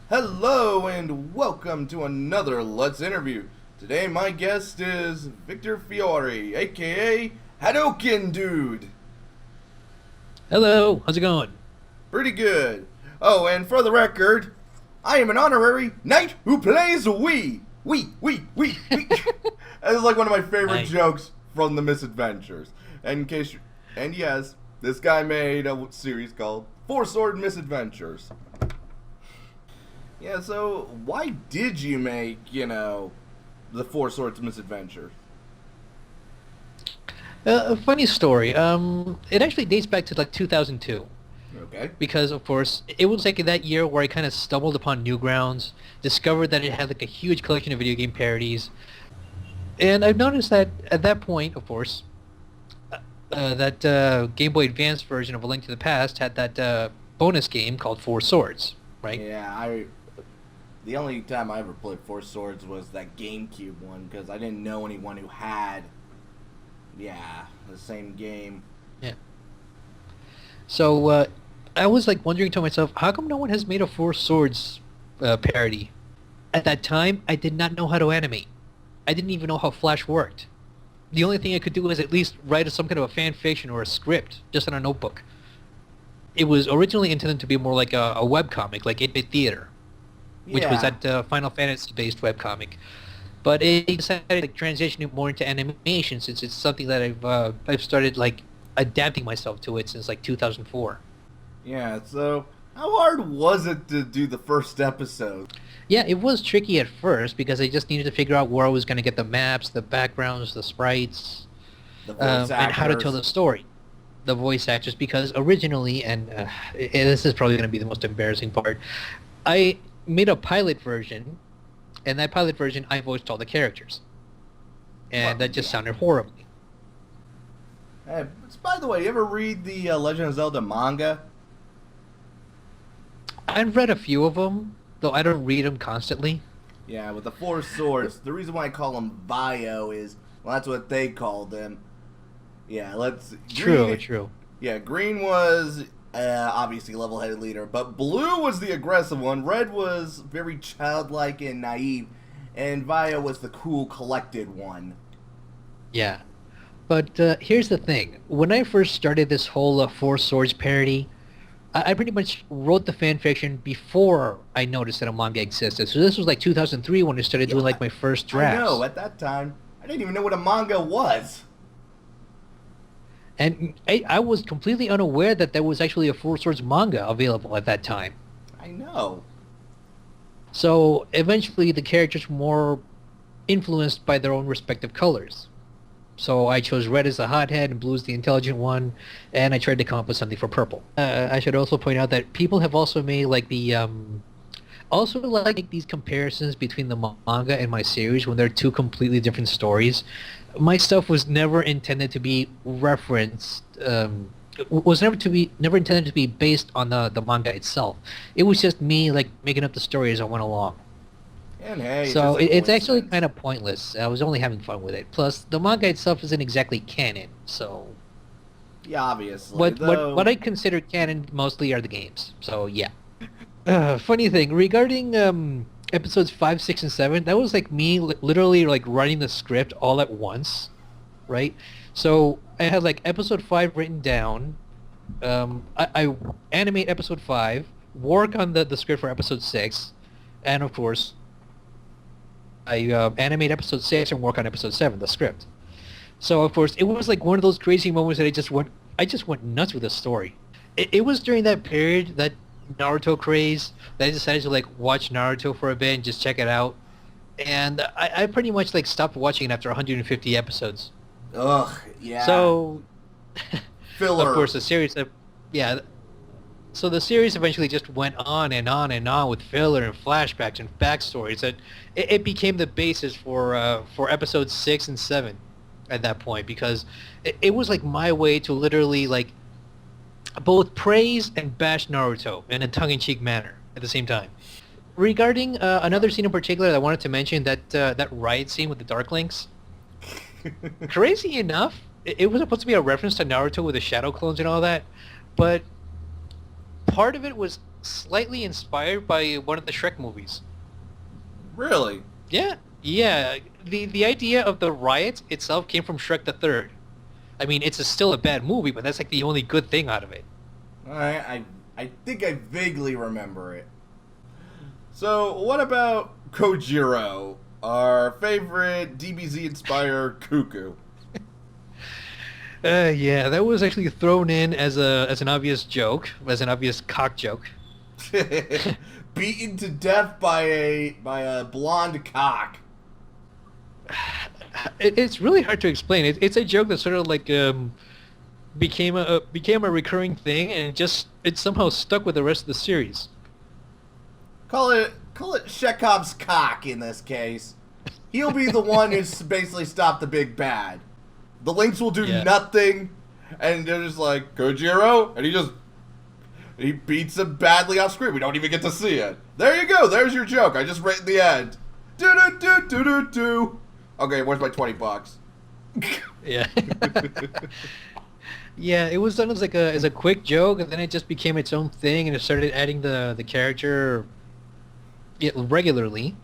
Hello and welcome to another Let's Interview. Today my guest is Victor Fiore, aka Hadoukendude. Hello, how's it going? Pretty good. Oh, and for the record, I am an honorary knight who plays Wii. Wii. That is like one of my favorite Nice. jokes from the Misadventures. And in case you, and yes, this guy made a series called Four Sword Misadventures. Yeah, so why did you make, the Four Swords Misadventure? A funny story. It actually dates back to like 2002 Okay. because, of course, it was like that year where I kind of stumbled upon Newgrounds, discovered that it had like a huge collection of video game parodies, and I've noticed that at that point, of course, that Game Boy Advance version of A Link to the Past had that bonus game called Four Swords, right? Yeah, the only time I ever played Four Swords was that GameCube one, because I didn't know anyone who had, the same game. Yeah. So I was like wondering to myself, how come no one has made a Four Swords parody? At that time, I did not know how to animate. I didn't even know how Flash worked. The only thing I could do was at least write some kind of a fan fiction or a script just on a notebook. It was originally intended to be more like a webcomic, like 8-Bit Theater, which was Yeah. that Final Fantasy-based webcomic. But it decided to transition it more into animation since it's something that I've started like adapting myself to it since like 2004. Yeah, so how hard was it to do the first episode? Yeah, it was tricky at first because I just needed to figure out where I was going to get the maps, the backgrounds, the sprites, The voice and how to tell the actors. story. The voice actors, because originally, and this is probably going to be the most embarrassing part, I made a pilot version, and that pilot version I voiced all the characters. And Well, that just yeah. sounded horribly. Hey, by the way, you ever read the Legend of Zelda manga? I've read a few of them, though I don't read them constantly. Yeah, with the Four Swords. The reason why I call them Bio is, well, that's what they called them. Yeah, True. Yeah, Green was obviously level-headed leader, but Blue was the aggressive one. Red was very childlike and naive, and Vio was the cool, collected one. Yeah. But here's the thing. When I first started this whole Four Swords parody, I pretty much wrote the fan fiction before I noticed that a manga existed. So this was like 2003 when I started doing like my first I drafts. know. At that time, I didn't even know what a manga was. And I was completely unaware that there was actually a Four Swords manga available at that time. I know. So eventually the characters were more influenced by their own respective colors. So I chose red as the hothead and blue as the intelligent one, and I tried to come up with something for purple. I should also point out that people have also made like also like these comparisons between the manga and my series when they're two completely different stories. My stuff was never intended to be referenced. Was never intended to be based on the manga itself. It was just me like making up the story as I went along. And hey, So just a it's actually coincidence. kind of pointless. I was only having fun with it. Plus, the manga itself isn't exactly canon. So Yeah, obviously. what though, what I consider canon mostly are the games. So yeah. Funny thing regarding episodes 5, 6, and 7. That was like me literally like writing the script all at once, right? So I had like episode 5 written down. I animate episode 5, work on the script for episode 6, and of course I animate episode 6 and work on episode 7, the script. So of course it was like one of those crazy moments that I just went nuts with the story. It was during that period, that Naruto craze, that I decided to like watch Naruto for a bit and just check it out. And I pretty much like stopped watching it after 150 episodes. ugh, yeah. So Filler. of course the series, yeah. So the series eventually just went on and on and on with filler and flashbacks and backstories. That it became the basis for episodes 6 and 7 at that point, because it was like my way to literally like both praise and bash Naruto in a tongue-in-cheek manner at the same time. Regarding another scene in particular that I wanted to mention, that riot scene with the Darklings. Crazy enough, it was supposed to be a reference to Naruto with the shadow clones and all that, but part of it was slightly inspired by one of the Shrek movies. Really? Yeah, yeah. The idea of the riot itself came from Shrek the Third. I mean, it's still a bad movie, but that's like the only good thing out of it. I think I vaguely remember it. So, what about Kojiro, our favorite DBZ-inspired cuckoo? Yeah, that was actually thrown in as an obvious joke, as an obvious cock joke. Beaten to death by a blonde cock. It's really hard to explain. It's a joke that sort of like became a recurring thing, and it somehow stuck with the rest of the series. Call it Chekhov's cock in this case. He'll be the one who's basically stopped the big bad. The Lynx will do nothing, and they're just like, Kojiro, and he beats him badly off screen. We don't even get to see it. There you go. There's your joke. I just written the end. Do. Okay, where's my $20? Yeah. Yeah, it was done as as a quick joke, and then it just became its own thing, and it started adding the character regularly.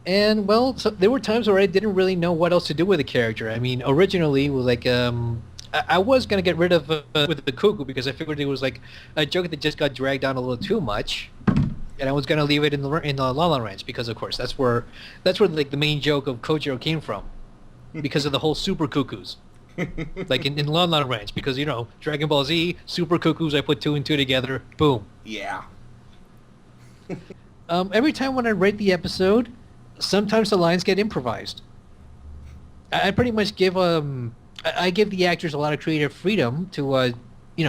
And well, so there were times where I didn't really know what else to do with the character. I mean, originally it was like I was gonna get rid of with the cuckoo because I figured it was like a joke that just got dragged down a little too much, and I was gonna leave it in the La La Ranch because of course that's where like the main joke of Kojiro came from, because of the whole super cuckoos. Like in La La Ranch, because Dragon Ball Z super cuckoos, I put two and two together, boom. Yeah. Every time when I write the episode, sometimes the lines get improvised. I pretty much give I give the actors a lot of creative freedom to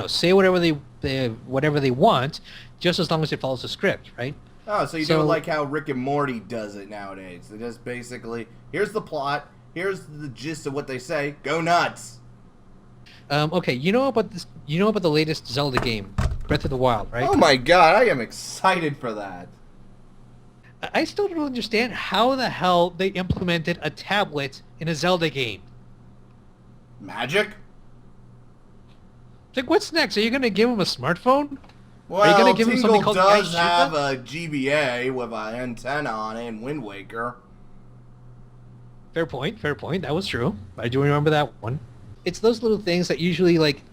say whatever they want, just as long as it follows the script, right? Oh, so you do like how Rick and Morty does it nowadays. They just basically, here's the plot, here's the gist of what they say, go nuts. Okay, you know about this? You know about the latest Zelda game, Breath of the Wild, right? Oh my god, I am excited for that. I still don't understand how the hell they implemented a tablet in a Zelda game. Magic? Like, what's next? Are you going to give him a smartphone? Well, Are you going to give him something called does have a GBA with an antenna on it in Wind Waker. Fair point. That was true. I do remember that one. It's those little things that usually, like,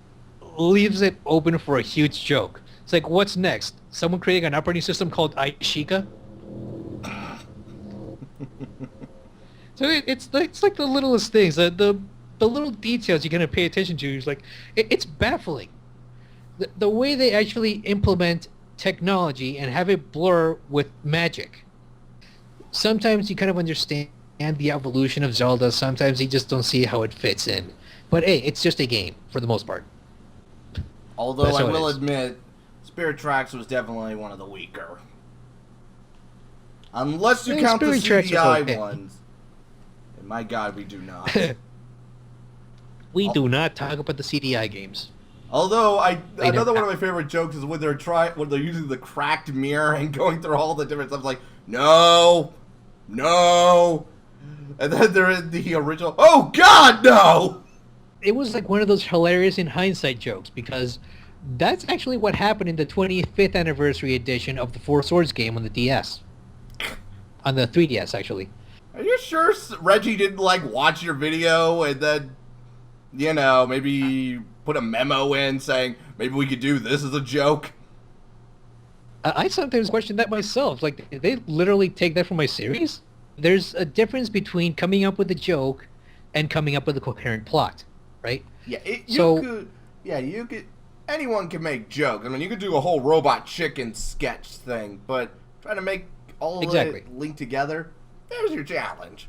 leaves it open for a huge joke. It's like, what's next? Someone creating an operating system called Aishika? So it's like the littlest things, the little details you're gonna pay attention to. Is like it's baffling, the way they actually implement technology and have it blur with magic. Sometimes you kind of understand the evolution of Zelda. Sometimes you just don't see how it fits in. But hey, it's just a game for the most part. Although I will admit, Spirit Tracks was definitely one of the weaker. Unless you count the CDI ones. And my god, we do not. We do not talk about the CDI games. Although, another one of my favorite jokes is when they're using the cracked mirror and going through all the different stuff, like, no, and then they're in the original, oh god, no! It was like one of those hilarious in hindsight jokes, because that's actually what happened in the 25th anniversary edition of the Four Swords game on the DS. On the 3DS, actually. Are you sure Reggie didn't, watch your video and then, maybe put a memo in saying, maybe we could do this as a joke? I sometimes question that myself. Like, did they literally take that from my series? There's a difference between coming up with a joke and coming up with a coherent plot, right? Yeah, you could... Anyone can make jokes. I mean, you could do a whole Robot Chicken sketch thing, but trying to make all of it link together, there's your challenge.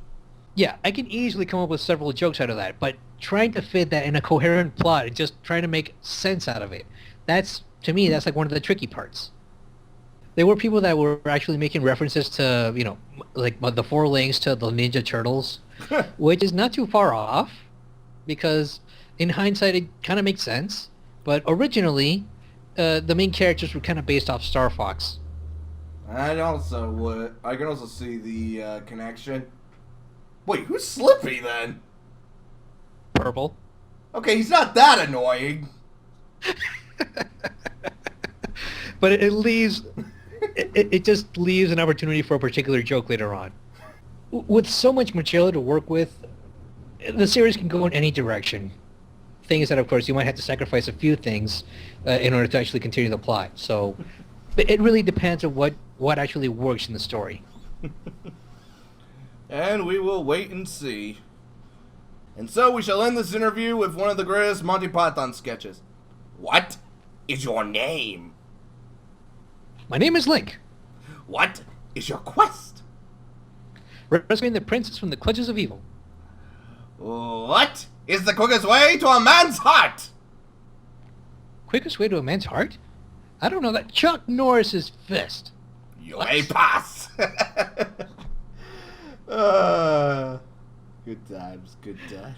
Yeah, I can easily come up with several jokes out of that, but trying to fit that in a coherent plot and just trying to make sense out of it, to me, that's like one of the tricky parts. There were people that were actually making references to, like the 4 links to the Ninja Turtles, which is not too far off, because in hindsight it kind of makes sense, but originally the main characters were kind of based off Star Fox. I can also see the connection. Wait, who's Slippy then? Purple. Okay, he's not that annoying. but it leaves, it just leaves an opportunity for a particular joke later on. With so much material to work with, the series can go in any direction. Thing is that, of course, you might have to sacrifice a few things in order to actually continue the plot. So it really depends on what actually works in the story. And we will wait and see. And so we shall end this interview with one of the greatest Monty Python sketches. What is your name? My name is Link. What is your quest? Rescuing the princess from the clutches of evil. What is the quickest way to a man's heart? Quickest way to a man's heart? I don't know that. Chuck Norris's fist. You may pass. Good times, good times.